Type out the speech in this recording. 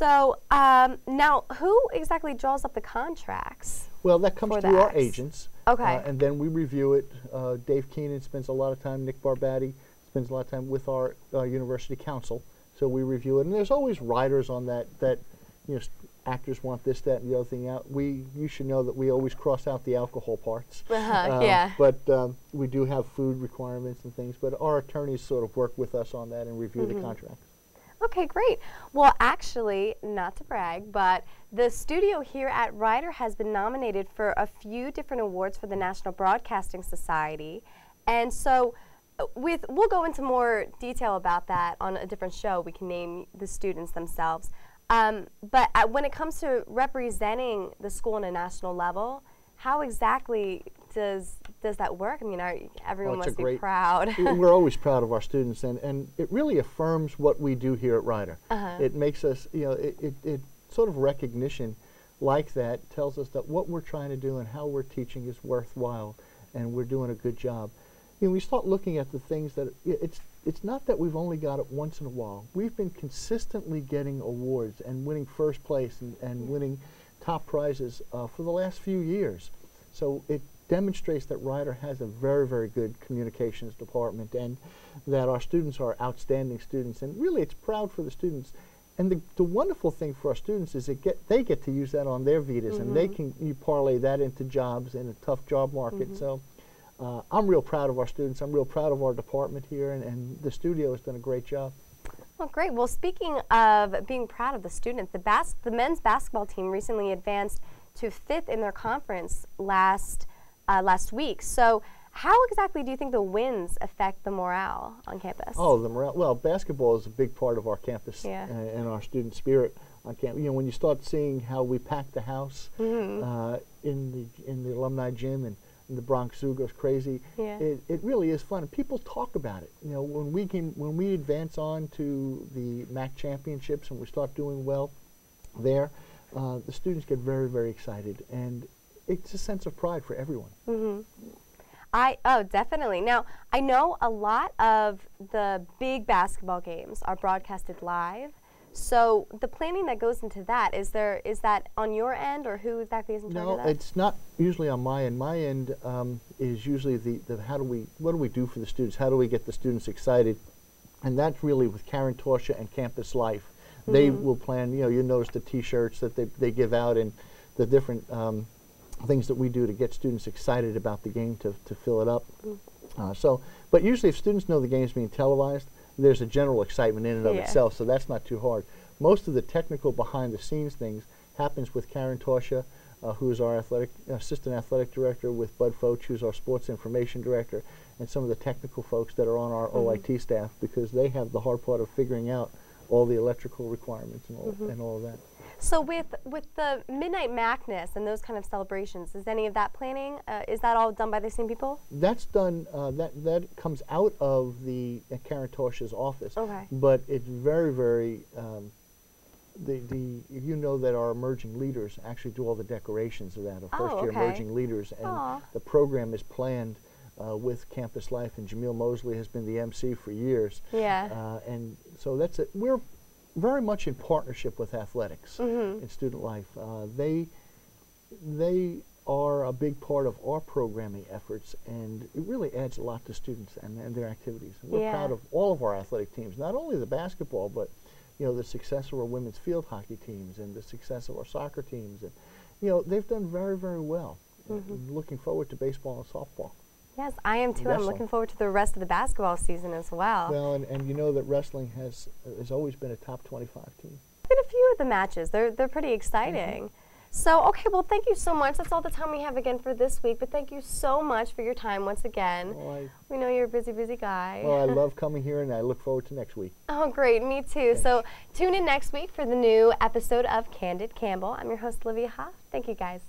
So now, who exactly draws up the contracts? Well, that comes through our agents. Okay. And then we review it. Dave Keenan spends a lot of time, Nick Barbati spends a lot of time with our university council. So we review it. And there's always riders on that, you know, actors want this, that, and the other thing out. You should know that we always cross out the alcohol parts. Yeah. But we do have food requirements and things. But our attorneys sort of work with us on that and review the contracts. Okay, great. Well, actually, not to brag, but the studio here at Ryder has been nominated for a few different awards for the National Broadcasting Society. And so we'll go into more detail about that on a different show. We can name the students themselves. But when it comes to representing the school on a national level, how exactly does that work? I mean, everyone must be proud. We're always proud of our students, and it really affirms what we do here at Ryder. It makes us, you know, it sort of recognition like that tells us that what we're trying to do and how we're teaching is worthwhile, and we're doing a good job. You know, we start looking at the things that it's not that we've only got it once in a while. We've been consistently getting awards and winning first place and winning top prizes for the last few years. So it demonstrates that Ryder has a very, very good communications department and that our students are outstanding students. And really, it's proud for the students. And the wonderful thing for our students is they get to use that on their vitas, and you parlay that into jobs in a tough job market. So I'm real proud of our students. I'm real proud of our department here, and the studio has done a great job. Well, great. Well, speaking of being proud of the students, the men's basketball team recently advanced to 5th in their conference last week. So how exactly do you think the wins affect the morale on campus? Oh, the morale. Well, basketball is a big part of our campus and our student spirit on campus. You know, when you start seeing how we pack the house in the alumni gym and the Bronx Zoo goes crazy, it really is fun. And people talk about it. You know, when we advance on to the MAC championships and we start doing well there, the students get very, very excited, and it's a sense of pride for everyone. Oh, definitely. Now, I know a lot of the big basketball games are broadcasted live. So the planning that goes into that, is that on your end, or who exactly is in charge of that? No, it's not usually on my end. My end is usually what do we do for the students? How do we get the students excited? And that's really with Karen Torsha and Campus Life. They will plan, you know, you notice the T-shirts that they give out and the different things that we do to get students excited about the game to fill it up. But usually if students know the game's being televised, there's a general excitement in and of itself, so that's not too hard. Most of the technical behind-the-scenes things happens with Karen Torsha, who is our assistant athletic director, with Bud Foch, who's our sports information director, and some of the technical folks that are on our OIT staff, because they have the hard part of figuring out all the electrical requirements and all of that. So with the Midnight Madness and those kind of celebrations, is any of that planning, is that all done by the same people? That's done, that comes out of the Karen Torsha's office. Okay. But it's very, very, you know that our emerging leaders actually do all the decorations of that, first-year emerging leaders, and the program is planned with Campus Life, and Jamil Mosley has been the MC for years. And so that's it. We're very much in partnership with athletics in student life. They are a big part of our programming efforts, and it really adds a lot to students and their activities. And we're proud of all of our athletic teams, not only the basketball, but you know, the success of our women's field hockey teams and the success of our soccer teams. And you know, they've done very, very well. And looking forward to baseball and softball. Yes, I am too. I'm looking forward to the rest of the basketball season as well. Well, and you know that wrestling has always been a top 25 team. Been a few of the matches. They're pretty exciting. So, okay, well, thank you so much. That's all the time we have again for this week, but thank you so much for your time once again. Well, we know you're a busy, busy guy. Well, I love coming here, and I look forward to next week. Oh, great. Me too. Thanks. So tune in next week for the new episode of Candid Campbell. I'm your host, Olivia Hoff. Thank you, guys.